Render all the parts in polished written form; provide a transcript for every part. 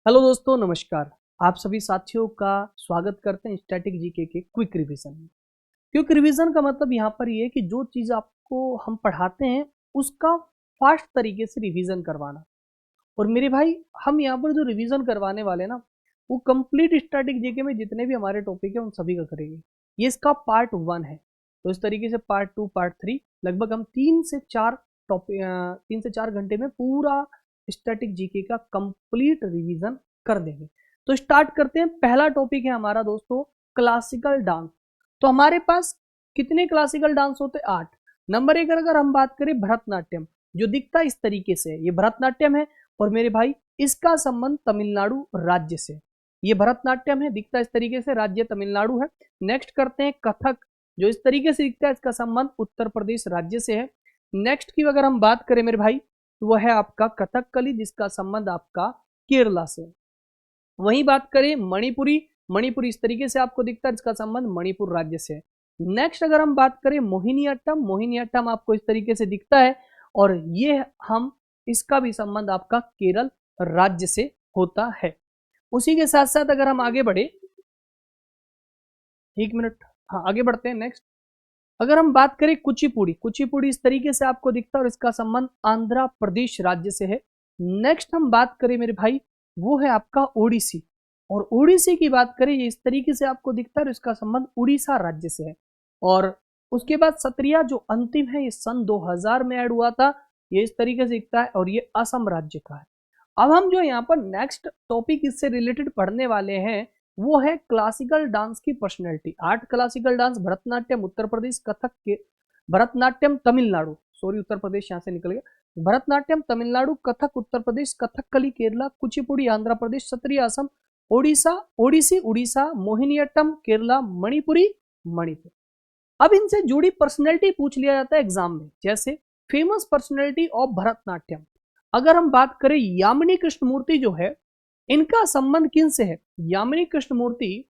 Hello दोस्तों, नमस्कार। आप सभी साथियों का स्वागत करते हैं स्टैटिक जीके के क्विक रिवीजन में। क्विक रिवीजन का मतलब यहाँ पर ये है कि जो चीज़ आपको हम पढ़ाते हैं उसका फास्ट तरीके से रिवीजन करवाना। और मेरे भाई, हम यहाँ पर जो रिवीजन करवाने वाले ना, वो कंप्लीट स्टैटिक जीके में जितने भी हमारे टॉपिक है उन सभी का करेंगे। ये इसका पार्ट 1 है। तो इस तरीके से पार्ट 2, पार्ट 3 लगभग हम 3 से 4 घंटे में पूरा स्टैटिक जीके का कंप्लीट रिवीजन कर देंगे। तो स्टार्ट करते हैं। पहला टॉपिक है हमारा दोस्तों, क्लासिकल डांस। तो हमारे पास कितने क्लासिकल डांस होते हैं? 8। नंबर 1 अगर हम बात करें, भरतनाट्यम, जो दिखता है इस तरीके से, ये भरतनाट्यम है। और मेरे भाई, इसका संबंध तमिलनाडु राज्य से। ये भरतनाट्यम है, दिखता इस तरीके से, राज्य तमिलनाडु है। नेक्स्ट करते हैं कथक, जो इस तरीके से दिखता है, इसका संबंध उत्तर प्रदेश राज्य से है। नेक्स्ट की अगर हम बात करें मेरे भाई, तो वह है आपका कथकली, जिसका संबंध आपका केरला से। वहीं बात करें मणिपुरी, मणिपुरी इस तरीके से आपको दिखता है, इसका संबंध मणिपुर राज्य से। नेक्स्ट अगर हम बात करें मोहिनीअट्टम, मोहिनीअट्टम आपको इस तरीके से दिखता है, और ये हम इसका भी संबंध आपका केरल राज्य से होता है। उसी के साथ साथ अगर हम आगे बढ़े, 1 मिनट, हाँ आगे बढ़ते हैं। नेक्स्ट अगर हम बात करें कुचिपुड़ी, कुचिपुड़ी इस तरीके से आपको दिखता है और इसका संबंध आंध्र प्रदेश राज्य से है। नेक्स्ट हम बात करें मेरे भाई, वो है आपका ओडिसी, और ओडिसी की बात करें, ये इस तरीके से आपको दिखता है और इसका संबंध उड़ीसा राज्य से है। और उसके बाद सत्रिया जो अंतिम है, ये सन 2000 में ऐड हुआ था, ये इस तरीके से दिखता है और ये असम राज्य का है। अब हम जो यहाँ पर नेक्स्ट टॉपिक इससे रिलेटेड पढ़ने वाले हैं, वो है क्लासिकल डांस की personality. 8 classical dance, Bharatanatyam Uttar Pradesh, Kathak के भरतनाट्यम तमिलनाडु, सॉरी उत्तर प्रदेश यहाँ से निकल गया, भरतनाट्यम तमिलनाडु, कथक उत्तर प्रदेश, कथकली केरला, कुचिपुड़ी आंध्र प्रदेश, सत्रिया असम, ओडिशा ओडिसी उड़ीसा, मोहिनीअट्टम केरला, मणिपुरी मणिपुर। अब इनसे जुड़ी पर्सनैलिटी पूछ लिया जाता है एग्जाम में, जैसे फेमस पर्सनैलिटी ऑफ भरतनाट्यम। अगर हम बात करें, यामिनी कृष्णमूर्ति जो है, इनका संबंध किन से है? यामिनी कृष्णमूर्ति,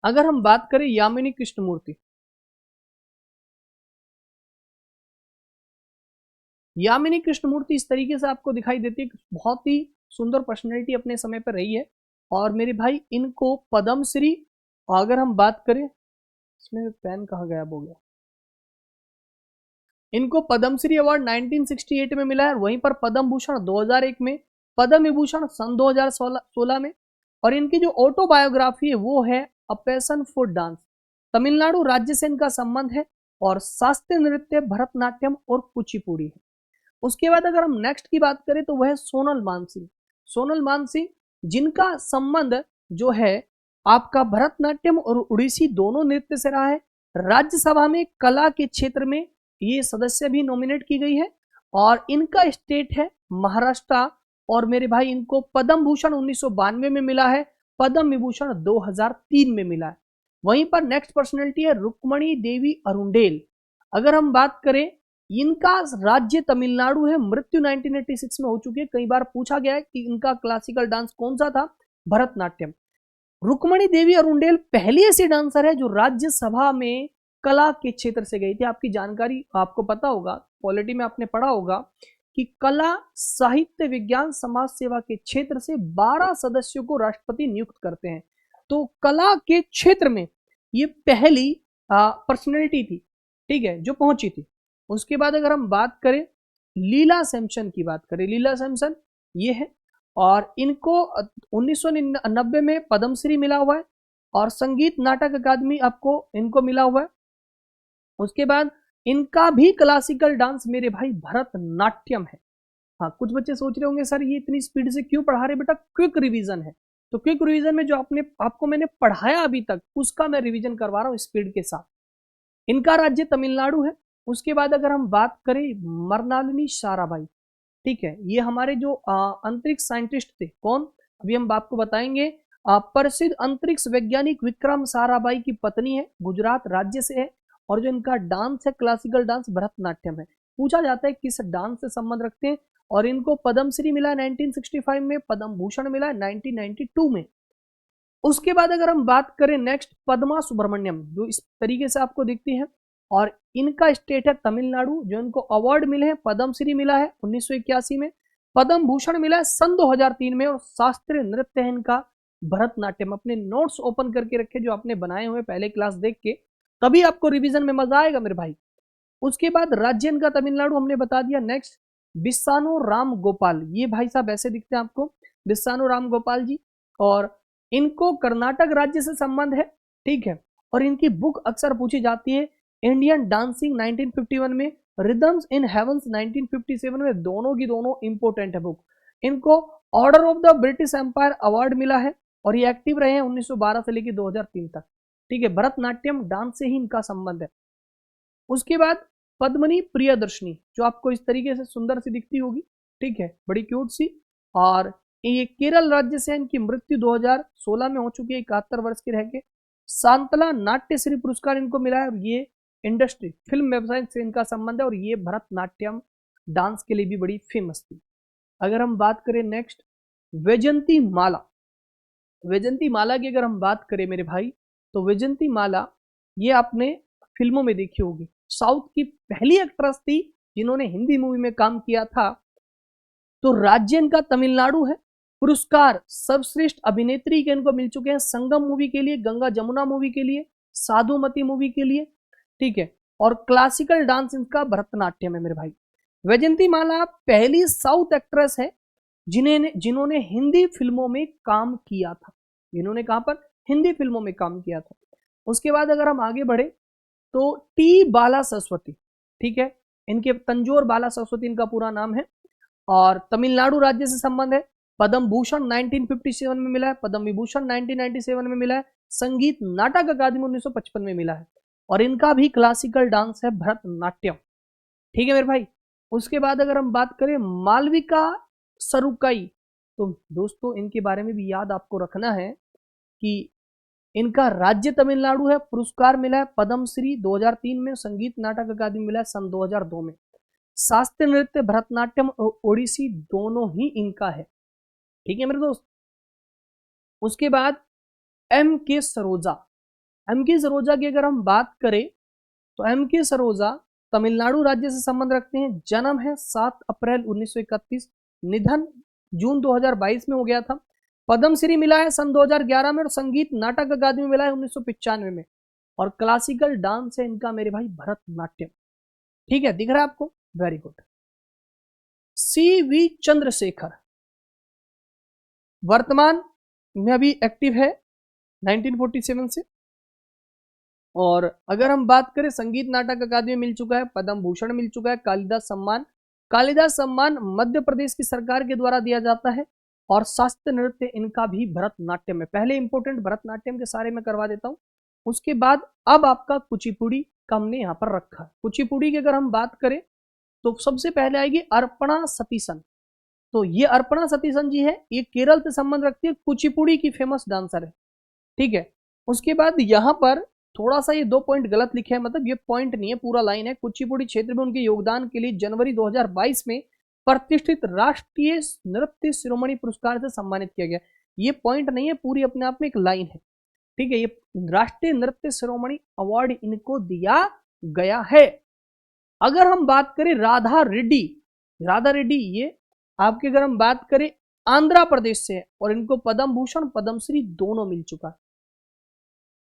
अगर हम बात करें यामिनी कृष्णमूर्ति, यामिनी कृष्णमूर्ति इस तरीके से आपको दिखाई देती है, बहुत ही सुंदर पर्सनैलिटी अपने समय पर रही है। और मेरे भाई, इनको पद्मश्री, अगर हम बात करें, इसमें पेन कहाँ गायब हो गया, इनको पद्मश्री अवार्ड 1968 में मिला है, वहीं पर पद्म भूषण 2001 में, पद्म विभूषण सन 2016 में। और इनकी जो ऑटोबायोग्राफी है वो है a passion for dance. Tamil Nadu राज्य से इनका संबंध है, और शास्त्रीय नृत्य भरतनाट्यम और कुचिपुड़ी है। उसके बाद अगर हम नेक्स्ट की बात करें, तो वह है सोनल मानसिंह। सोनल मानसिंह, जिनका संबंध जो है आपका भरतनाट्यम और उड़ीसी दोनों नृत्य से रहा है। राज्यसभा में कला के क्षेत्र में ये सदस्य भी नॉमिनेट की गई है, और इनका स्टेट है महाराष्ट्र। और मेरे भाई, इनको पद्म भूषण 1992 में मिला है, पद्म विभूषण 2003 में मिला है। वहीं पर नेक्स्ट पर्सनैलिटी है रुक्मणी देवी अरुंडेल। अगर हम बात करें, इनका राज्य तमिलनाडु है, मृत्यु 1986 में हो चुकी है। कई बार पूछा गया है कि इनका क्लासिकल डांस कौन सा था? भरतनाट्यम। रुक्मणी देवी अरुंडेल पहली ऐसी डांसर है जो राज्यसभा में कला के क्षेत्र से गई थी। आपकी जानकारी, आपको पता होगा, पॉलिटी में आपने पढ़ा होगा कि कला, साहित्य, विज्ञान, समाज सेवा के क्षेत्र से 12 सदस्यों को राष्ट्रपति नियुक्त करते हैं। तो कला के क्षेत्र में ये पहली पर्सनैलिटी थी, ठीक है, जो पहुंची थी। उसके बाद अगर हम बात करें लीला सैमसन की, बात करें लीला सैमसन, ये है, और इनको 1990 में पद्मश्री मिला हुआ है, और संगीत नाटक अकादमी आपको इनको मिला हुआ है। उसके बाद इनका भी क्लासिकल डांस मेरे भाई भरतनाट्यम है। हाँ, कुछ बच्चे सोच रहे होंगे सर ये इतनी स्पीड से क्यों पढ़ा रहे? बेटा, क्विक रिवीजन है, तो क्विक रिवीजन में जो आपको मैंने पढ़ाया अभी तक, उसका मैं रिवीजन करवा रहा हूँ स्पीड के साथ। इनका राज्य तमिलनाडु है। उसके बाद अगर हम बात करें मृणालिनी साराभाई, ठीक है, ये हमारे जो अंतरिक्ष साइंटिस्ट थे, कौन, अभी हम आपको बताएंगे। प्रसिद्ध अंतरिक्ष वैज्ञानिक विक्रम साराभाई की पत्नी है, गुजरात राज्य से है। और जो इनका डांस है, क्लासिकल डांस भरतनाट्यम है। पूछा जाता है किस डांस से संबंध रखते हैं, और इनको पद्मश्री मिला है 1965 में, पद्म भूषण मिला है 1992 में। उसके बाद अगर हम बात करें नेक्स्ट, पद्मा सुब्रमण्यम, जो इस तरीके से आपको दिखती है, और इनका स्टेट है तमिलनाडु, जो इनको अवार्ड मिले हैं, पद्मश्री मिला है 1981 में, पद्म भूषण मिला है सन 2003 में, और शास्त्रीय नृत्य है इनका भरतनाट्यम। अपने नोट्स ओपन करके रखे जो आपने बनाए हुए पहले क्लास देख के, तभी आपको रिवीजन में मजा आएगा मेरे भाई। उसके बाद राज्य इनका तमिलनाडु हमने बता दिया। नेक्स्ट बिस्सानो राम गोपाल, ये भाई साहब ऐसे दिखते हैं आपको, बिस्सानो राम गोपाल जी, और इनको कर्नाटक राज्य से संबंध है, ठीक है। और इनकी बुक अक्सर पूछी जाती है, इंडियन डांसिंग 1951 में, रिदम्स इन हेवंस 1957 में, दोनों की दोनों इंपोर्टेंट है बुक। इनको Order of the British Empire award मिला है, और ये एक्टिव रहे हैं 1912 से लेकर 2003 तक, ठीक है। भरतनाट्यम डांस से ही इनका संबंध है। उसके बाद पद्मनी प्रियदर्शनी, जो आपको इस तरीके से सुंदर सी दिखती होगी, ठीक है, बड़ी क्यूट सी, और ये केरल राज्य से, इनकी मृत्यु 2016 में हो चुकी है, 71 वर्ष के रह के। सांतला नाट्यश्री पुरस्कार इनको मिला है, ये इंडस्ट्री फिल्म व्यवसाय से इनका संबंध है, और ये भरतनाट्यम डांस के लिए भी बड़ी फेमस थी। अगर हम बात करें नेक्स्ट वैजयंती माला, वैजयंती माला की अगर हम बात करें मेरे भाई, तो वैजयंती माला ये आपने फिल्मों में देखी होगी, साउथ की पहली एक्ट्रेस थी जिन्होंने हिंदी मूवी में काम किया था। तो राज्य इनका तमिलनाडु है। पुरस्कार सर्वश्रेष्ठ अभिनेत्री के इनको मिल चुके हैं, संगम मूवी के लिए, गंगा जमुना मूवी के लिए, साधुमती मूवी के लिए, ठीक है। और क्लासिकल डांस इनका भरतनाट्यम है मेरे भाई। वैजयंती माला पहली साउथ एक्ट्रेस है जिन्होंने हिंदी फिल्मों में काम किया था, जिन्होंने कहां पर, हिंदी फिल्मों में काम किया था। उसके बाद अगर हम आगे बढ़े तो टी बाला सरस्वती, ठीक है, इनके तंजोर बाला सरस्वती इनका पूरा नाम है, और तमिलनाडु राज्य से संबंध है। पद्म भूषण 1957 में मिला है, पद्म विभूषण 1997 में मिला है, संगीत नाटक अकादमी 1955 में मिला है, और इनका भी क्लासिकल डांस है भरतनाट्यम, ठीक है मेरे भाई। उसके बाद अगर हम बात करें मालविका सरुकाई, तो दोस्तों इनके बारे में भी याद आपको रखना है कि इनका राज्य तमिलनाडु है, पुरस्कार मिला है पद्मश्री 2003 में, संगीत नाटक अकादमी मिला है सन 2002 में। शास्त्रीय नृत्य भरतनाट्यम और ओडिसी दोनों ही इनका है, ठीक है मेरे दोस्त। उसके बाद एम के सरोजा, एम के सरोजा की अगर हम बात करें तो एम के सरोजा तमिलनाडु राज्य से संबंध रखते हैं। जन्म है 7 अप्रैल 1931, निधन जून 2022 में हो गया था। पद्मश्री मिला है सन 2011 में, और संगीत नाटक अकादमी मिला है 1995 में, और क्लासिकल डांस है इनका मेरे भाई भरतनाट्यम, ठीक है, दिख रहा है आपको, very good. C V Chandrasekhar वर्तमान में अभी एक्टिव है 1947 से, और अगर हम बात करें संगीत नाटक अकादमी मिल चुका है, पद्म भूषण मिल चुका है, कालिदास सम्मान मध्य प्रदेश की सरकार के द्वारा दिया जाता है, और शास्त्रीय नृत्य इनका भी भरतनाट्यम में। पहले इंपोर्टेंट भरतनाट्यम के सारे में करवा देता हूं। उसके बाद अब आपका कुचिपुड़ी का हमने यहां पर रखा है। कुचिपुड़ी की अगर हम बात करें तो सबसे पहले आएगी अर्पणा सतीसन। तो ये अर्पणा सतीसन जी है, ये केरल से संबंध रखती है, कुचिपुड़ी की फेमस डांसर है, ठीक है। उसके बाद यहां पर थोड़ा सा ये 2 पॉइंट गलत लिखे हैं, मतलब ये पॉइंट नहीं है, पूरा लाइन है। कुचिपुड़ी क्षेत्र में उनके योगदान के लिए जनवरी 2022 में प्रतिष्ठित राष्ट्रीय नृत्य शिरोमणि पुरस्कार से सम्मानित किया गया। ये पॉइंट नहीं है, पूरी अपने आप में एक लाइन है, ठीक है। ये राष्ट्रीय नृत्य शिरोमणि अवार्ड इनको दिया गया है। अगर हम बात करें राधा रेड्डी ये आपके, अगर हम बात करें आंध्र प्रदेश से है, और इनको पद्म भूषण पद्मश्री दोनों मिल चुका है।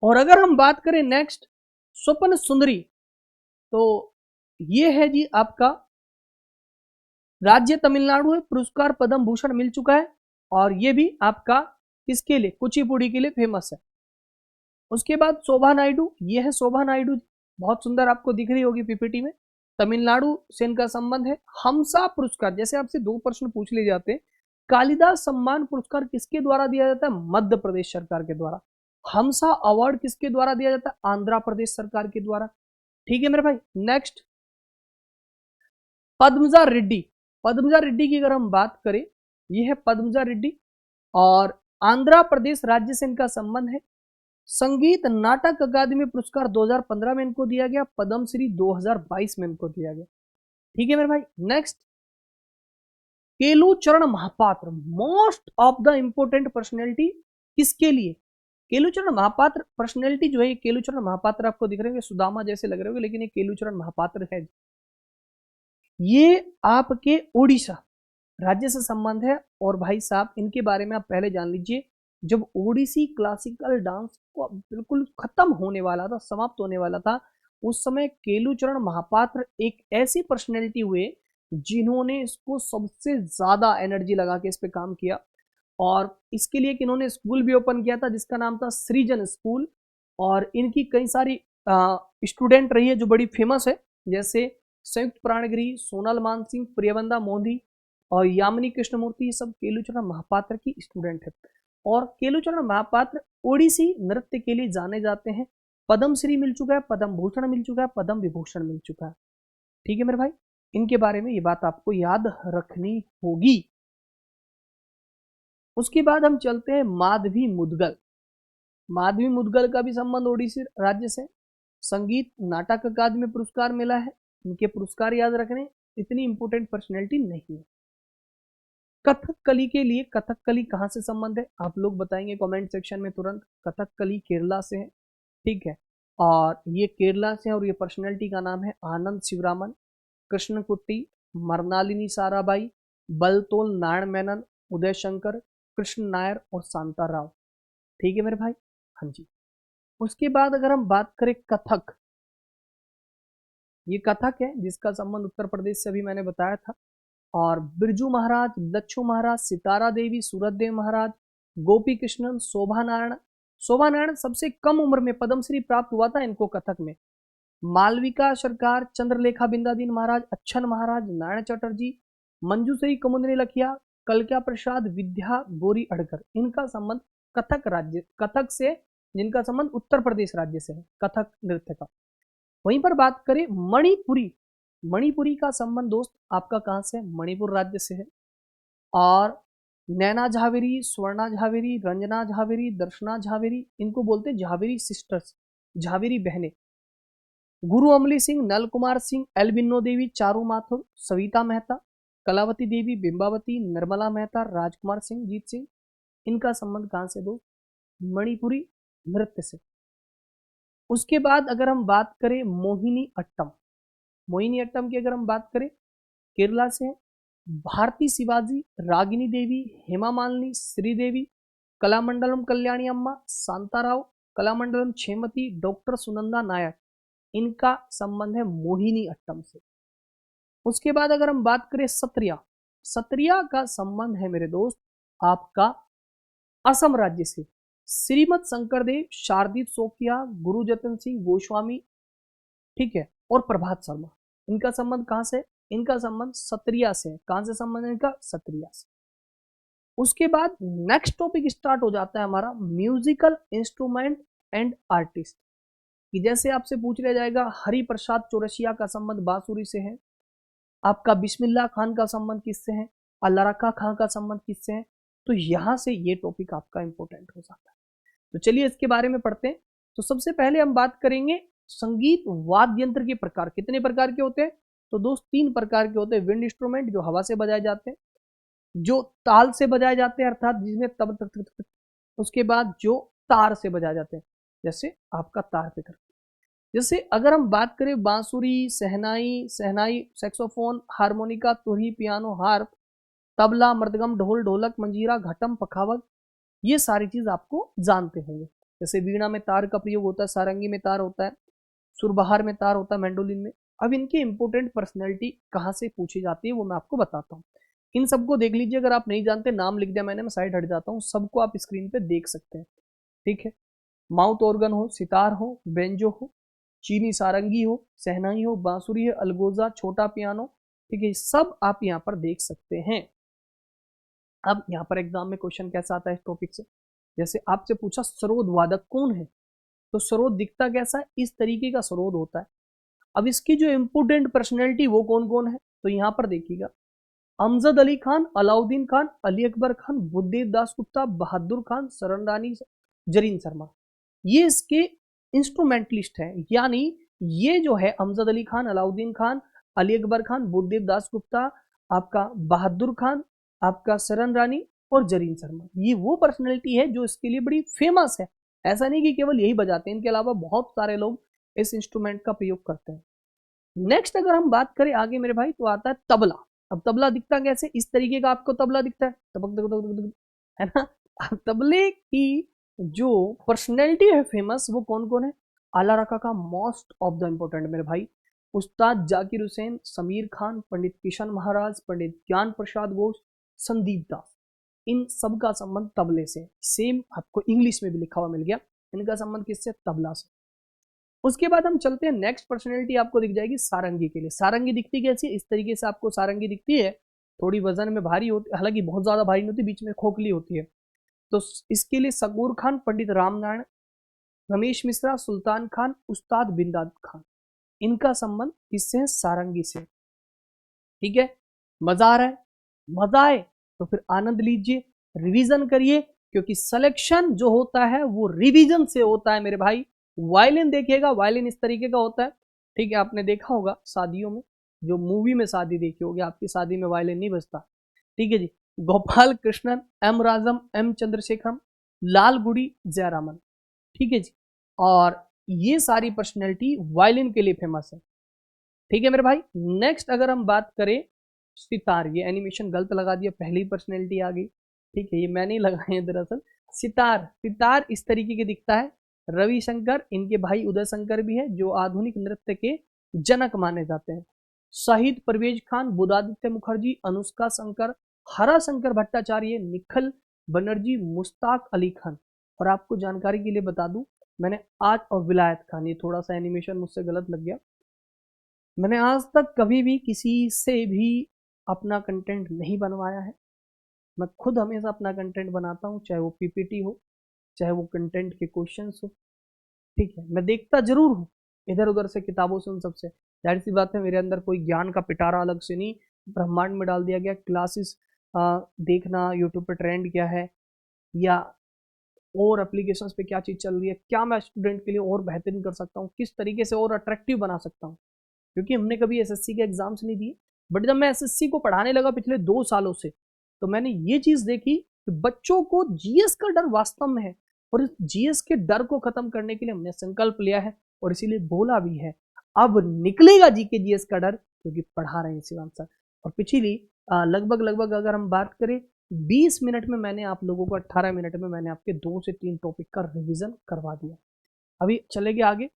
और अगर हम बात करें नेक्स्ट स्वप्न सुंदरी, तो ये है जी आपका राज्य तमिलनाडु है, पुरस्कार पद्म भूषण मिल चुका है, और ये भी आपका किसके लिए, कुचिपुड़ी के लिए फेमस है। उसके बाद शोभा नायडू, ये है शोभा नायडू, बहुत सुंदर आपको दिख रही होगी पीपीटी में, तमिलनाडु से इनका संबंध है। हमसा पुरस्कार, जैसे आपसे 2 प्रश्न पूछ लिए जाते हैं, कालिदास सम्मान पुरस्कार किसके द्वारा दिया जाता है, मध्य प्रदेश सरकार के द्वारा। हमसा अवार्ड किसके द्वारा दिया जाता है, आंध्र प्रदेश सरकार के द्वारा, ठीक है मेरे भाई। नेक्स्ट पद्मजा रेड्डी की अगर हम बात करें, यह है पद्मजा रेड्डी, और आंध्र प्रदेश राज्य से इनका संबंध है। संगीत नाटक अकादमी पुरस्कार 2015 में इनको दिया गया, पद्मश्री 2022 में इनको दिया गया, ठीक है मेरे भाई। Next Kelucharan Mohapatra, most of the important personality किसके लिए, केलुचरण महापात्र पर्सनैलिटी जो है, केलुचरण महापात्र आपको दिख रहे होंगे, सुदामा जैसे लग रहे होंगे, लेकिन ये केलुचरण महापात्र है। ये आपके ओडिशा राज्य से संबंध है। और भाई साहब इनके बारे में आप पहले जान लीजिए, जब ओडिसी क्लासिकल डांस को बिल्कुल खत्म होने वाला था, समाप्त होने वाला था, उस समय केलुचरण महापात्र एक ऐसी पर्सनैलिटी हुए जिन्होंने इसको सबसे ज्यादा एनर्जी लगा के इस पे काम किया। और इसके लिए इन्होंने स्कूल भी ओपन किया था जिसका नाम था सृजन स्कूल। और इनकी कई सारी स्टूडेंट रही है जो बड़ी फेमस है, जैसे संयुक्त प्राणगिरी, सोनल मानसिंह, प्रियवंदा मोदी और यामिनी कृष्णमूर्ति, ये सब केलुचरण महापात्र की स्टूडेंट है। और केलुचरण महापात्र ओडिसी नृत्य के लिए जाने जाते हैं। पद्म श्री मिल चुका है, पद्म भूषण मिल चुका है, पद्म विभूषण मिल चुका है। ठीक है मेरे भाई, इनके बारे में ये बात आपको याद रखनी होगी। उसके बाद हम चलते हैं माधवी मुदगल। माधवी मुदगल का भी संबंध ओडिसी राज्य से। संगीत नाटक अकादमी पुरस्कार मिला है, इनके पुरस्कार याद रखने, इतनी इंपोर्टेंट पर्सनैलिटी नहीं है। कथकली के लिए, कथकली कहाँ से संबंध है आप लोग बताएंगे कमेंट सेक्शन में तुरंत। कथकली केरला से है, ठीक है, और ये केरला से है। और ये पर्सनैलिटी का नाम है आनंद शिवरामन, कृष्णकुट्टी, मरनालिनी साराबाई, बलतोल नारायण मेनन, उदय शंकर, कृष्ण नायर और शांता राव। ठीक है मेरे भाई, हाँ जी। उसके बाद अगर हम बात करें कथक, ये कथक है जिसका संबंध उत्तर प्रदेश से अभी मैंने बताया था। और बिरजू महाराज, दक्षु महाराज, सितारा देवी, सूरत देव महाराज, गोपी कृष्णन, शोभा नारायण। शोभा नारायण सबसे कम उम्र में पद्मश्री प्राप्त हुआ था इनको कथक में। मालविका सरकार, चंद्रलेखा बिंदादीन महाराज, अच्छन महाराज, नारायण चटर्जी, मंजूश्री कुमुदनी लखिया, कलक्या प्रसाद, विद्या गौरी अड़कर, इनका संबंध कथक राज्य, कथक से, जिनका संबंध उत्तर प्रदेश राज्य से है कथक नृत्य का। वहीं पर बात करें मणिपुरी, मणिपुरी का संबंध दोस्त आपका कहां से है, मणिपुर राज्य से है। और नैना झावेरी, स्वर्णा झावेरी, रंजना झावेरी, दर्शना झावेरी, इनको बोलते हैं झावेरी सिस्टर्स, झावेरी बहनें। गुरु अमली सिंह, नल कुमार सिंह, एल्बिनो देवी, चारू माथुर, सविता मेहता, कलावती देवी, बिंबावती, निर्मला मेहता, राजकुमार सिंह, जीत सिंह, इनका संबंध कहां से दोस्त, मणिपुरी नृत्य से। उसके बाद अगर हम बात करें मोहिनी अट्टम, मोहिनी अट्टम की अगर हम बात करें, केरला से है। भारती शिवाजी, रागिनी देवी, हेमा मालिनी, श्रीदेवी, कलामंडलम कल्याणी अम्मा, शांताराव, कलामंडलम छेमती, डॉक्टर सुनंदा नायर, इनका संबंध है मोहिनी अट्टम से। उसके बाद अगर हम बात करें सत्रिया, सत्रिया का संबंध है मेरे दोस्त आपका असम राज्य से। श्रीमद शंकरदेव, शारदीप सोफिया, गुरु जतन सिंह गोस्वामी, ठीक है, और प्रभात शर्मा, इनका संबंध कहां से, इनका संबंध सत्रिया से। कहां से संबंध है इनका, सत्रिया से। उसके बाद नेक्स्ट टॉपिक स्टार्ट हो जाता है हमारा म्यूजिकल इंस्ट्रूमेंट एंड आर्टिस्ट, कि जैसे आपसे पूछ लिया जाएगा हरि प्रसाद चौरसिया का संबंध बांसुरी से है, आपका बिस्मिल्लाह खान का संबंध किससे है, अल्लारका खान का संबंध किससे है, तो यहां से ये टॉपिक आपका इंपॉर्टेंट हो जाता है। तो चलिए इसके बारे में पढ़ते हैं। तो सबसे पहले हम बात करेंगे संगीत वाद्य यंत्र के प्रकार, कितने प्रकार के होते हैं, तो दोस्त 3 प्रकार के होते हैं। विंड इंस्ट्रूमेंट जो हवा से बजाए जाते हैं, जो ताल से बजाए जाते हैं अर्थात जिसमें तब तक, उसके बाद जो तार से बजाए जाते हैं जैसे आपका तार पे करते। जैसे अगर हम बात करें बांसुरी, सहनाई, सैक्सोफोन, हारमोनिका, तुरही, पियानो, हार्प, तबला, मृदंगम, ढोल, ढोलक, मंजीरा, घटम, पखावज, ये सारी चीज आपको जानते होंगे। जैसे वीणा में तार का प्रयोग होता है, सारंगी में तार होता है, सुरबहार में तार होता है, मैंडोलिन में। अब इनकी इंपोर्टेंट पर्सनैलिटी कहाँ से पूछी जाती है वो मैं आपको बताता हूँ। इन सबको देख लीजिए, अगर आप नहीं जानते नाम लिख दिया मैंने, मैं साइड हट जाता हूँ, सबको आप स्क्रीन पे देख सकते हैं, ठीक है। माउथ ऑर्गन हो, सितार हो, बेंजो हो, चीनी सारंगी हो, सहनाई हो, बांसुरी है, अलगोजा, छोटा पियानो, ठीक है, सब आप यहाँ पर देख सकते हैं। अब यहाँ पर एग्जाम में क्वेश्चन कैसा आता है इस टॉपिक से, जैसे आपसे पूछा सरोद वादक कौन है, तो सरोद दिखता कैसा है, इस तरीके का सरोद होता है। अब इसकी जो इंपोर्टेंट पर्सनैलिटी वो कौन कौन है, तो यहाँ पर देखिएगा, अमजद अली खान, अलाउद्दीन खान, अली अकबर खान, बुद्धदेव दास गुप्ता, बहादुर खान, सरन रानी, जरीन शर्मा, ये इसके इंस्ट्रूमेंटलिस्ट है। यानी ये जो है अमजद अली खान, अलाउद्दीन खान, अली अकबर खान, बुद्धदेव दास गुप्ता, आपका बहादुर खान, आपका सरन रानी और जरीन शर्मा, ये वो पर्सनैलिटी है जो इसके लिए बड़ी फेमस है। ऐसा नहीं कि केवल यही बजाते हैं, इनके अलावा बहुत सारे लोग इस इंस्ट्रूमेंट का प्रयोग करते हैं। नेक्स्ट अगर हम बात करें आगे मेरे भाई, तो आता है तबला। अब तबला दिखता कैसे, इस तरीके का आपको तबला दिखता है, तबक तबक तबक तबक, है ना। अब तबले की जो पर्सनैलिटी है फेमस, वो कौन कौन है? आला रका का मोस्ट ऑफ द इम्पोर्टेंट मेरे भाई, उस्ताद जाकिर हुसैन, समीर खान, पंडित किशन महाराज, पंडित ज्ञान प्रसाद घोष, संदीप दास, इन सब का संबंध तबले से। सेम आपको इंग्लिश में भी लिखा हुआ मिल गया, इनका संबंध किससे? तबला से। उसके बाद हम चलते हैं, नेक्स्ट पर्सनैलिटी आपको दिख जाएगी सारंगी के लिए। सारंगी दिखती कैसी है? इस तरीके से आपको सारंगी दिखती है, थोड़ी वजन में भारी होती है, हालांकि बहुत ज्यादा भारी नहीं होती, बीच में खोखली होती है। तो इसके लिए सकूर खान, पंडित रामनारायण, रमेश मिश्रा, सुल्तान खान, उस्ताद बिंदाद खान, इनका संबंध किससे है? सारंगी से। ठीक है, मजा आ रहा है? मजा आए तो फिर आनंद लीजिए, रिवीजन करिए, क्योंकि सिलेक्शन जो होता है वो रिवीजन से होता है मेरे भाई। वायलिन देखिएगा, वायलिन इस तरीके का होता है, ठीक है, आपने देखा होगा शादियों में, जो मूवी में शादी देखी होगी, आपकी शादी में वायलिन नहीं बजता, ठीक है जी। गोपाल कृष्णन, एम राजम, एम चंद्रशेखरम, लाल गुड़ी, जयरामन, ठीक है जी। और ये सारी पर्सनैलिटी वायलिन के लिए फेमस है, ठीक है मेरे भाई। नेक्स्ट अगर हम बात करें सितार, ये एनिमेशन गलत लगा दिया, पहली पर्सनैलिटी आ गई, ठीक है, ये मैं नहीं लगाए हैं दरअसल। सितार, सितार इस तरीके के दिखता है। रविशंकर, इनके भाई उदय शंकर भी है, जो आधुनिक नृत्य के जनक माने जाते हैं। शहीद परवेज खान, बुधादित्य मुखर्जी, अनुष्का शंकर, हरा शंकर भट्टाचार्य, निखिल बनर्जी, मुश्ताक अली खान। और आपको जानकारी के लिए बता दूं, मैंने आज, और विलायत खान, ये थोड़ा सा एनिमेशन मुझसे गलत लग गया, मैंने आज तक कभी भी किसी से भी अपना कंटेंट नहीं बनवाया है। मैं खुद हमेशा अपना कंटेंट बनाता हूँ, चाहे वो पीपीटी हो, चाहे वो कंटेंट के क्वेश्चंस हो, ठीक है। मैं देखता जरूर हूँ इधर उधर से, किताबों से, उन सबसे, जाहिर सी बात है, मेरे अंदर कोई ज्ञान का पिटारा अलग से नहीं ब्रह्मांड में डाल दिया गया। क्लासेस देखना, यूट्यूब पर ट्रेंड क्या है, या और एप्लीकेशंस पे क्या चीज़ चल रही है, क्या मैं स्टूडेंट के लिए और बेहतरीन कर सकता हूँ, किस तरीके से और अट्रैक्टिव बना सकता हूँ, क्योंकि हमने कभी एसएससी के एग्जाम्स नहीं दिए, बट जब मैं एसएससी को पढ़ाने लगा पिछले 2 सालों से, तो मैंने ये चीज देखी कि बच्चों को जीएस का डर वास्तव में है, और इस जीएस के डर को खत्म करने के लिए हमने संकल्प लिया है, और इसीलिए बोला भी है, अब निकलेगा जीके जीएस का डर, क्योंकि पढ़ा रहे हैं शिवांश सर। और पिछली लगभग अगर हम बात करें 20 मिनट में मैंने आप लोगों को, 18 मिनट में मैंने आपके 2 से 3 टॉपिक का रिवीजन करवा दिया। अभी चलेंगे आगे,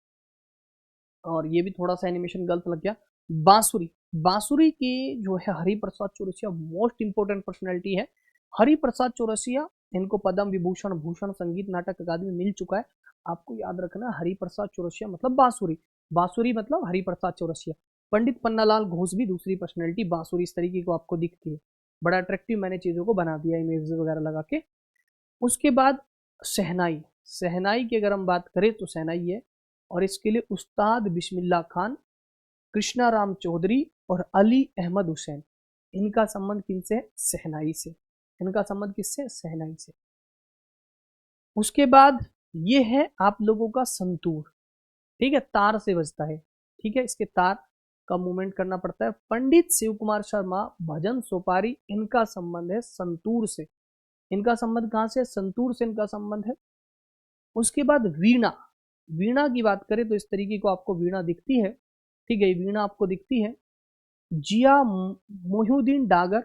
और ये भी थोड़ा सा एनिमेशन गलत लग गया। बांसुरी, बांसुरी की जो है Hariprasad Chaurasia, most important personality है। हरिप्रसाद चौरसिया, इनको पद्म विभूषण, भूषण, संगीत नाटक अकादमी मिल चुका है। आपको याद रखना, हरिप्रसाद चौरसिया मतलब बांसुरी, बांसुरी मतलब हरिप्रसाद चौरसिया। पंडित पन्नालाल घोष भी दूसरी पर्सनैलिटी, बांसुरी इस तरीके को आपको दिखती है। बड़ा अट्रैक्टिव मैंने चीज़ों को बना दिया इमेज वगैरह लगा के। उसके बाद शहनाई, शहनाई की अगर हम बात करें तो शहनाई है, और इसके लिए उस्ताद बिस्मिल्ला खान, कृष्णा राम चौधरी और अली अहमद हुसैन, इनका संबंध किनसे है? शहनाई से। इनका संबंध किससे? शहनाई से। उसके बाद ये है आप लोगों का संतूर, ठीक है, तार से बजता है, ठीक है, इसके तार का मूवमेंट करना पड़ता है। पंडित शिव कुमार शर्मा, भजन सोपारी, इनका संबंध है संतूर से। इनका संबंध कहां से? संतूर से इनका संबंध है। उसके बाद वीणा, वीणा की बात करें तो इस तरीके को आपको वीणा दिखती है, ठीक है, वीणा आपको दिखती है। जिया मोहुद्दीन डागर,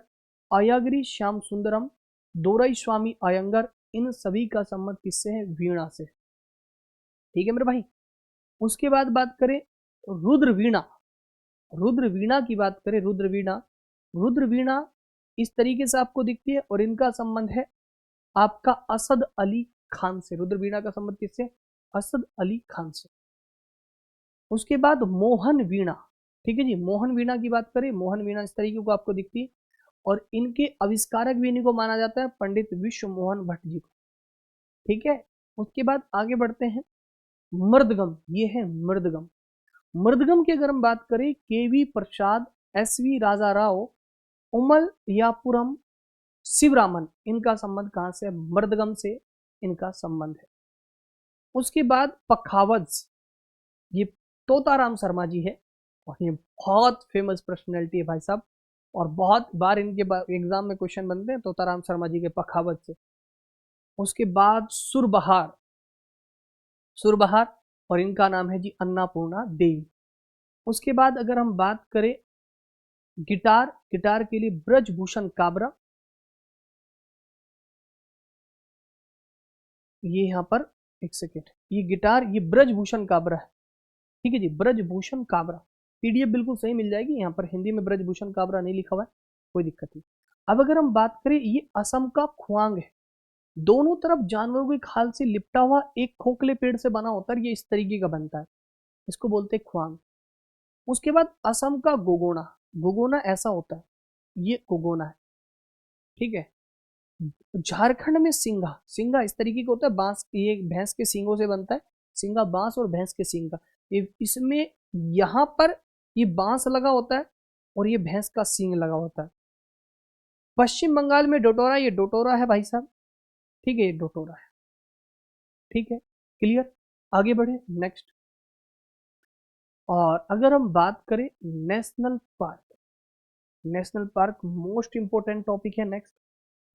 अयगिरी श्याम सुंदरम, दोरई स्वामी अयंगर, इन सभी का संबंध किससे है? वीणा से, ठीक है मेरे भाई। उसके बाद बात करें रुद्र वीणा, रुद्र वीणा की बात करें, रुद्र वीणा, रुद्र वीणा इस तरीके से आपको दिखती है, और इनका संबंध है आपका असद अली खान से। रुद्र वीणा का संबंध किससे? असद अली खान से। उसके बाद मोहन वीणा, ठीक है जी, मोहन वीणा की बात करें, मोहन वीणा इस तरीके को आपको दिखती है, और इनके आविष्कारक भी इन्हीं को माना जाता है, पंडित विश्व मोहन भट्ट जी को, ठीक है। उसके बाद आगे बढ़ते हैं, मृदगम, ये है मृदगम। मृदगम की अगर हम बात करें, केवी प्रसाद, एसवी राजा राव, उमल यापुरम, शिवरामन, इनका संबंध कहां से? मृदगम से इनका संबंध है। उसके बाद पखावज, ये तोताराम शर्मा जी है, और ये बहुत फेमस पर्सनैलिटी है भाई साहब, और बहुत बार इनके एग्जाम में क्वेश्चन बनते हैं तोताराम शर्मा जी के पखावज से। उसके बाद सुरबहार, सुरबहार, और इनका नाम है जी अन्नपूर्णा देवी। उसके बाद अगर हम बात करें गिटार, गिटार के लिए ब्रजभूषण काबरा, ये यहाँ पर एक सेकेंड, ये गिटार ये ब्रजभूषण काबरा है, ठीक है जी, ब्रजभूषण काबरा। पीडीएफ बिल्कुल सही मिल जाएगी, यहाँ पर हिंदी में ब्रजभूषण काबरा नहीं लिखा हुआ है, कोई दिक्कत नहीं। अब अगर हम बात करें, ये असम का ख्वांग है, दोनों तरफ जानवरों की खाल से लिपटा हुआ एक खोखले पेड़ से बना होता है, ये इस तरीके का बनता है, इसको बोलते हैं ख्वांग। उसके बाद असम का गोगोना, गोगोना ऐसा होता है, ये गोगोना है, ठीक है। झारखंड में सिंगा, सिंगा इस तरीके का होता है, बांस, ये भैंस के सींगों से बनता है, सिंगा बांस और भैंस के सींग का, ये इसमें यहाँ पर ये बांस लगा होता है और ये भैंस का सींग लगा होता है। पश्चिम बंगाल में डोटोरा, ये डोटोरा है भाई साहब, ठीक है, ये डोटोरा है, ठीक है, क्लियर। आगे बढ़े नेक्स्ट। और अगर हम बात करें national park, national park most important topic है नेक्स्ट,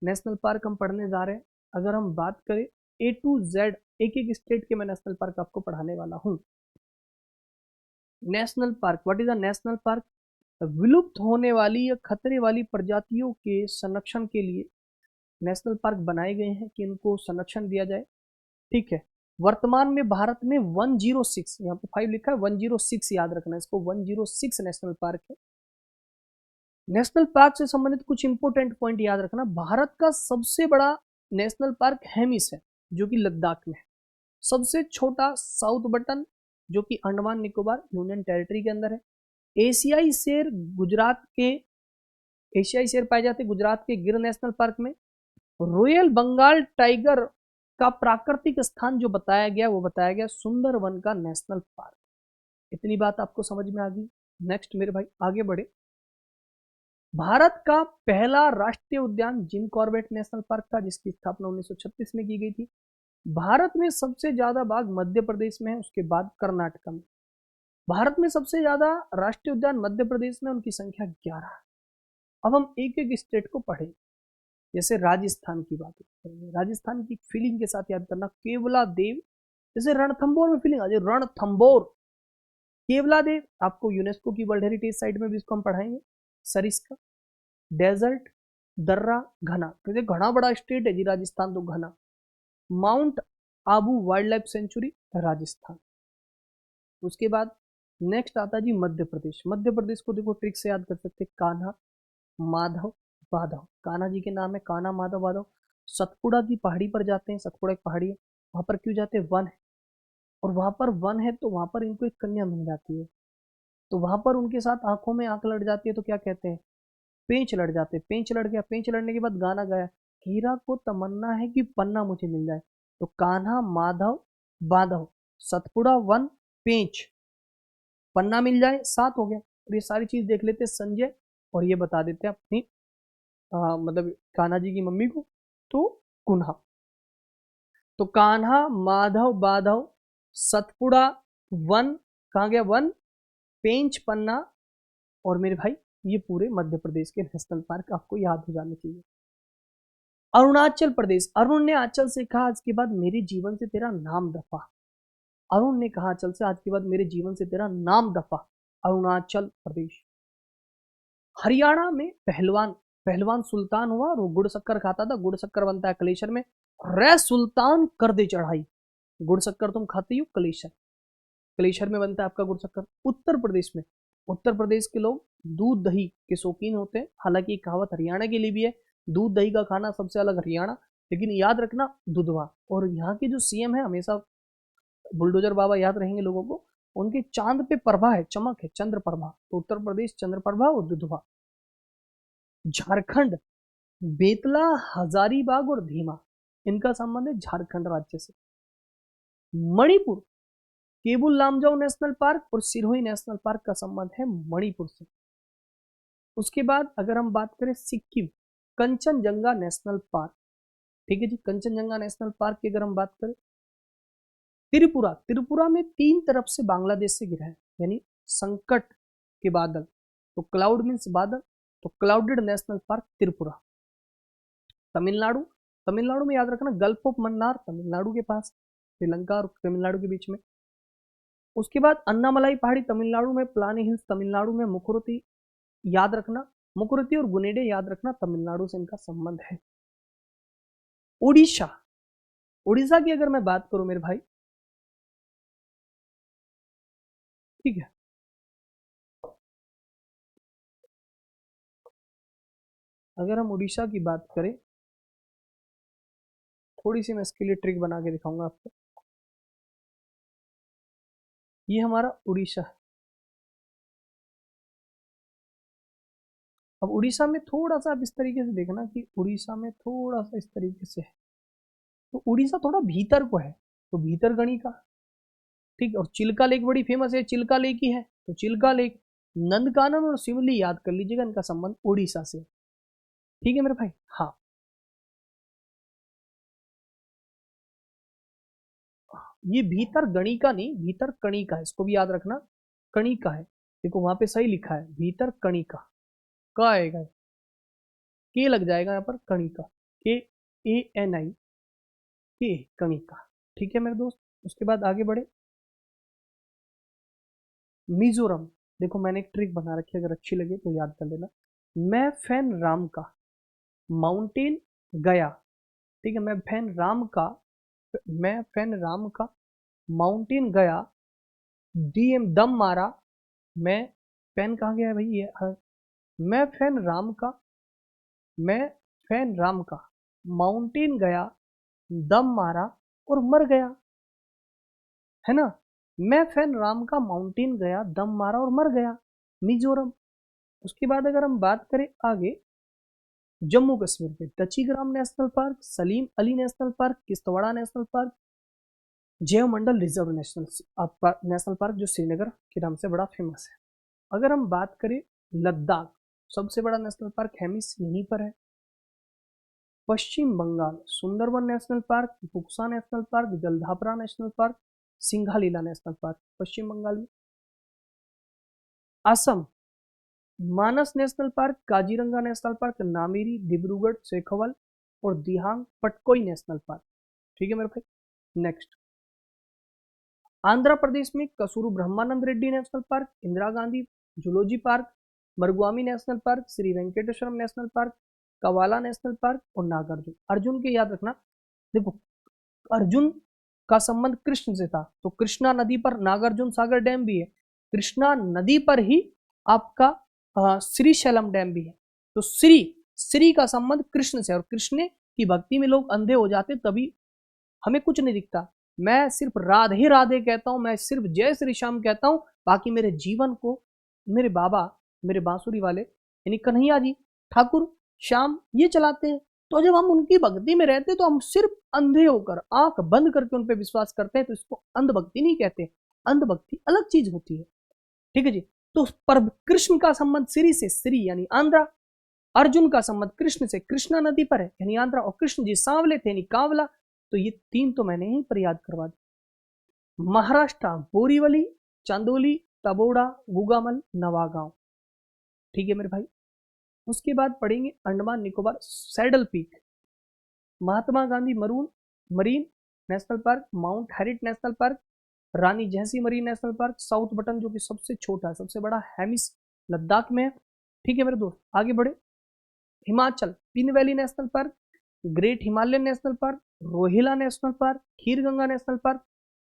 नेशनल पार्क हम पढ़ने जा रहे हैं। अगर हम बात करें A to Z, एक एक स्टेट के मैं नेशनल पार्क आपको पढ़ाने वाला हूं। National park, what is a national park? विलुप्त होने वाली या खतरे वाली प्रजातियों के संरक्षण के लिए नेशनल पार्क बनाए गए हैं कि इनको संरक्षण दिया जाए, ठीक है। वर्तमान में भारत में 106, यहाँ पे 5 लिखा है, 106 याद रखना, इसको 106 नेशनल पार्क है। नेशनल पार्क से संबंधित कुछ इंपोर्टेंट पॉइंट याद रखना। भारत का सबसे बड़ा नेशनल पार्क हेमिस है, जो कि लद्दाख में है। सबसे छोटा साउथ बटन, जो कि अंडमान निकोबार यूनियन टेरिटरी के अंदर है। एशियाई शेर गुजरात के, एशियाई शेर पाए जाते गुजरात के गिर नेशनल पार्क में। रॉयल बंगाल टाइगर का प्राकृतिक स्थान जो बताया गया, वो बताया गया सुंदरवन का नेशनल पार्क। इतनी बात आपको समझ में आ गई। नेक्स्ट मेरे भाई आगे बढ़े। भारत का पहला राष्ट्रीय उद्यान जिम कॉर्बेट नेशनल पार्क था, जिसकी स्थापना 1936 में की गई थी। भारत में सबसे ज्यादा बाघ मध्य प्रदेश में है, उसके बाद कर्नाटक में। भारत में सबसे ज्यादा राष्ट्रीय उद्यान मध्य प्रदेश में, उनकी संख्या 11 है। अब हम एक एक स्टेट को पढ़े, जैसे राजस्थान की बात करेंगे। राजस्थान की फीलिंग के साथ याद करना, केवला देव, जैसे रणथंबोर में फीलिंग आ जाए, रणथंबोर, केवला देव, आपको यूनेस्को की वर्ल्ड हेरिटेज साइट में भी इसको हम पढ़ाएंगे। सरिस्का, डेजर्ट, दर्रा, घना, क्योंकि घना बड़ा स्टेट है जी राजस्थान, तो घना। Mount Abu wild life sanctuary Rajasthan. उसके बाद नेक्स्ट आता है जी मध्य प्रदेश। मध्य प्रदेश को देखो ट्रिक से याद कर सकते, कान्हा, माधव, बाधव, कान्हा जी के नाम है, कान्हा, माधव, बाधव। सतपुड़ा की पहाड़ी पर जाते हैं, सतपुड़ा एक पहाड़ी है, वहां पर क्यों जाते हैं? वन है, और वहां पर वन है तो वहां पर इनको एक कन्या मिल जाती है, तो वहां पर उनके साथ आंखों में आंख लड़ जाती है, तो क्या कहते हैं? पेंच लड़ जाते हैं। पेंच लड़ गया, पेंच लड़ने के बाद गाना गाया, हीरा को तमन्ना है कि पन्ना मुझे मिल जाए। तो कान्हा, माधव, बाधव, सतपुड़ा, वन, पेंच, पन्ना मिल जाए, 7 हो गया। और ये सारी चीज देख लेते संजय, और ये बता देते हैं अपनी मतलब कान्हा जी की मम्मी को, तो कुन्हा। तो कान्हा, माधव, बाधव, सतपुड़ा, वन, कहाँ गया वन, पेंच, पन्ना, और मेरे भाई ये पूरे मध्य प्रदेश के नेशनल पार्क आपको याद हो जाने चाहिए। अरुणाचल प्रदेश, अरुण ने आंचल से कहा आज के बाद मेरे जीवन से तेरा नाम दफा। अरुण ने कहा आंचल से आज के बाद मेरे जीवन से तेरा नाम दफा, अरुणाचल प्रदेश। हरियाणा में पहलवान, पहलवान सुल्तान हुआ और वो गुड़ शक्कर खाता था, गुड़ शक्कर बनता है कलेशर में, रे सुल्तान कर दे चढ़ाई। गुड़ शक्कर तुम खाते हो, कलेशर, कलेशर में बनता है आपका गुड़ शक्कर। उत्तर प्रदेश में, उत्तर प्रदेश के लोग दूध दही के शौकीन होते हैं, हालांकि कहावत हरियाणा के लिए भी है, दूध दही का खाना सबसे अलग हरियाणा, लेकिन याद रखना दुधवा। और यहाँ के जो सीएम है हमेशा बुलडोजर बाबा याद रहेंगे लोगों को, उनके चांद पे प्रभा है, चमक है, चंद्र प्रभा। तो उत्तर प्रदेश चंद्र प्रभा और दुधवा। झारखंड, बेतला, हजारीबाग और धीमा, इनका संबंध है झारखंड राज्य से। मणिपुर, केबुल लामजाओ नेशनल पार्क और सिरोही नेशनल पार्क का संबंध है मणिपुर से। उसके बाद अगर हम बात करें सिक्किम, कंचनजंगा नेशनल पार्क, ठीक है जी, कंचनजंगा नेशनल पार्क की अगर हम बात करें। त्रिपुरा, त्रिपुरा में 3 तरफ से बांग्लादेश से घिरा है, यानी संकट के बादल, तो क्लाउड मीन्स बादल, तो clouded national park Tripura. Tamil Nadu, Tamil Nadu में याद रखना गल्फ ऑफ मन्नार तमिलनाडु के पास, श्रीलंका और तमिलनाडु के बीच में। उसके बाद अन्नामलाई पहाड़ी तमिलनाडु में, प्लानी हिल्स तमिलनाडु में, मुकुरुती याद रखना, मुकुरुती और गुनेडे याद रखना, तमिलनाडु से इनका संबंध है। उड़ीसा, उड़ीसा की अगर मैं बात करूं मेरे भाई, ठीक है, अगर हम उड़ीसा की बात करें, थोड़ी सी मैं इसके लिए ट्रिक बना के दिखाऊंगा आपको। ये हमारा उड़ीसा है। अब उड़ीसा में थोड़ा सा आप इस तरीके से देखना कि उड़ीसा में थोड़ा सा इस तरीके से है, तो उड़ीसा थोड़ा भीतर को है, तो भीतर गणिका, ठीक। और चिल्का लेक बड़ी फेमस है, चिल्का लेक ही है, तो चिल्का लेक, नंदकानन और सिमली याद कर लीजिएगा, इनका संबंध उड़ीसा से, ठीक है मेरे भाई। हाँ, ये भीतर गणिका नहीं, भीतर कणिका है, इसको भी याद रखना, कणिका है, देखो वहां पे सही लिखा है, भीतर कणिका, का आएगा, के लग जाएगा यहाँ पर, कणिका, के ए एन आई, के, कणिका, ठीक है मेरे दोस्त। उसके बाद आगे बढ़े, मिजोरम, देखो मैंने एक ट्रिक बना रखी है, अगर अच्छी लगे तो याद कर लेना। मैं फैन राम का, माउंटेन गया, ठीक है, मैं फैन राम का माउंटेन गया, डीएम दम मारा, मैं फैन कहाँ गया है भाई ये, हाँ, मैं फैन राम का, मैं फैन राम का माउंटेन गया, दम मारा और मर गया, है ना। मैं फैन राम का माउंटेन गया, दम मारा और मर गया, मिजोरम। उसके बाद अगर हम बात करें आगे, जम्मू कश्मीर के Dachigam national park, Salim Ali national park, Kishtwar national park, जैव मंडल रिजर्व नेशनल पार्क जो श्रीनगर के नाम से बड़ा फेमस है। अगर हम बात करें लद्दाख, सबसे बड़ा नेशनल पार्क हेमिस यहीं पर है। Paschim Bangal, Sundarban national park, Buxa national park, Jaldapara national park, Singalila national park, Paschim Bangal में। Assam, Manas national park, Kaziranga national park, Nameri, Dibrugarh, Shekhawal और दिहांग पटकोई नेशनल पार्क, ठीक है मेरे भाई। नेक्स्ट, आंध्र प्रदेश में Kasu Brahmananda Reddy national park, Indira Gandhi zoology park, Mrugavani national park, Shri Venkateshwaram national park, Kawal national park और नागार्जुन। अर्जुन के याद रखना, देखो अर्जुन का संबंध कृष्ण से था, तो कृष्णा नदी पर नागार्जुन सागर डैम भी है, कृष्णा नदी पर ही आपका श्रीशैलम डैम भी है। तो श्री का संबंध कृष्ण से, और कृष्ण की भक्ति में लोग अंधे हो जाते, तभी हमें कुछ नहीं दिखता। मैं सिर्फ राधे राधे कहता हूं, मैं सिर्फ जय श्री श्याम कहता हूं, बाकी मेरे जीवन को मेरे बाबा, मेरे बांसुरी वाले यानी कन्हैया जी, ठाकुर, श्याम ये चलाते हैं। तो जब हम उनकी भक्ति में रहते तो हम सिर्फ अंधे होकर आंख बंद करके उन पर विश्वास करते हैं, तो इसको अंधभक्ति नहीं कहते, अंधभक्ति अलग चीज होती है, ठीक है जी। तो पर कृष्ण का संबंध श्री से, श्री यानी आंध्रा, अर्जुन का संबंध कृष्ण से, कृष्णा नदी पर है यानी आंध्रा, और कृष्ण जी सांवले थे यानी कांवला। तो ये तीन तो मैंने यहीं पर याद करवा दी। महाराष्ट्र, बोरीवली, चांदोली, तबोड़ा, गुगामल, नवागांव, ठीक है मेरे भाई। उसके बाद पढ़ेंगे Andaman Nicobar, saddle peak, Mahatma Gandhi marine national park, mount Harriet national park, Rani Jhansi marine national park, south button जो कि सबसे छोटा है, सबसे बड़ा हेमिस लद्दाख में है, ठीक है मेरे दोस्त। आगे बढ़े, Himachal, Pin valley national park, great Himalayan national park, Rohila national park, Khirganga national park,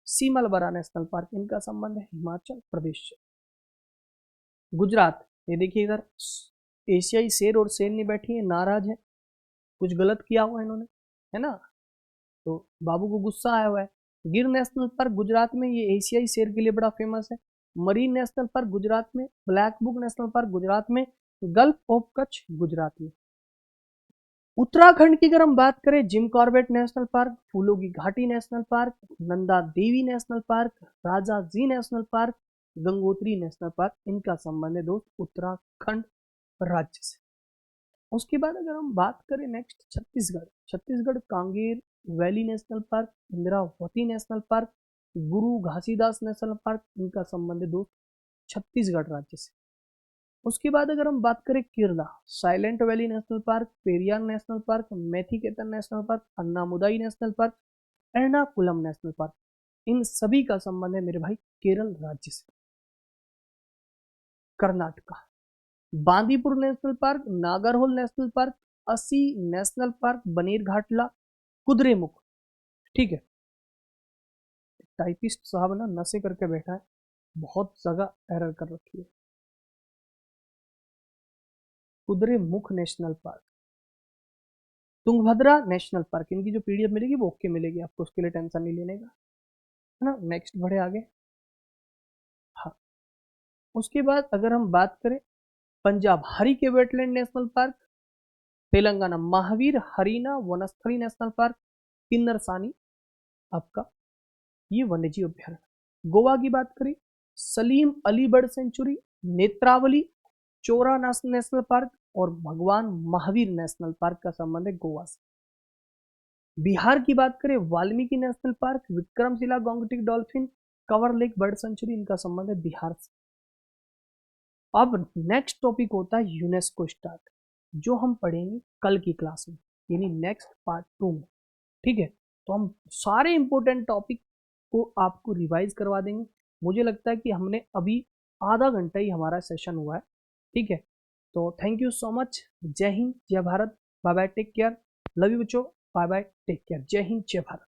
Simbalbara national park, इनका संबंध है हिमाचल प्रदेश से। गुजरात, ये देखिए इधर एशियाई शेर और शेरनी बैठी है, नाराज है, कुछ गलत किया हुआ है इन्होंने, है ना, तो बाबू को गुस्सा आया हुआ है। गिर नेशनल पार्क गुजरात में, ये एशियाई शेर के लिए बड़ा फेमस है। मरीन नेशनल पार्क गुजरात में, black book national park Gujarat में, गल्फ ऑफ कच्छ गुजरात में। उत्तराखंड की अगर हम बात करें, जिम कॉर्बेट नेशनल पार्क, फूलों की घाटी national park, Nanda Devi national park, Raja ji national park, Gangotri national park, इनका संबंध है दोस्त उत्तराखंड राज्य से। उसके बाद अगर हम बात करें next, Chhattisgarh Kanger valley national park, Indravati national park, गुरु घासीदास नेशनल पार्क, इनका संबंध है दोस्त छत्तीसगढ़ राज्य से। उसके बाद अगर हम बात करें Kerala, silent valley national park, Periyar national park, Mathikettan national park, Anamudi national park, Ernakulam national park, इन सभी का संबंध है मेरे भाई केरल राज्य से। Karnataka, Bandipur national park, Nagarhole national park, Anshi national park, Bannerghatta, Kudremukh. ठीक है, टाइपिस्ट साहब ना नशे करके बैठा है, बहुत जगह एरर कर रखी है। Kudremukh national park, Tungabhadra national park, इनकी जो पीडीएफ मिलेगी वो ओके मिलेगी आपको, उसके लिए टेंशन नहीं लेने का, है ना। नेक्स्ट बढ़े आगे। हाँ, उसके बाद अगर हम बात करें Punjab Harike wetland national park, Telangana Mahavir Harina Vanasthali national park, Kinnerasani आपका ये वन्यजीव अभ्यारण्य। गोवा की बात करें Salim Ali bird sanctuary, Netravali, Chorao national park और भगवान महावीर नेशनल पार्क का संबंध है गोवा से। बिहार की बात करें Valmiki national park, Vikramshila Gangetic dolphin, Kanwar lake bird sanctuary, इनका संबंध है बिहार से। अब नेक्स्ट टॉपिक होता है यूनेस्को स्टार्ट, जो हम पढ़ेंगे कल की क्लास में, यानी नेक्स्ट पार्ट 2 में। ठीक है, तो हम सारे इंपॉर्टेंट टॉपिक को आपको रिवाइज करवा देंगे। मुझे लगता है कि हमने अभी आधा घंटा ही हमारा सेशन हुआ है। ठीक है, तो थैंक यू सो मच। जय हिंद, जय Bharat, bye bye, take care, love you बच्चों, बाय बाय, टेक केयर, जय हिंद, जय भारत।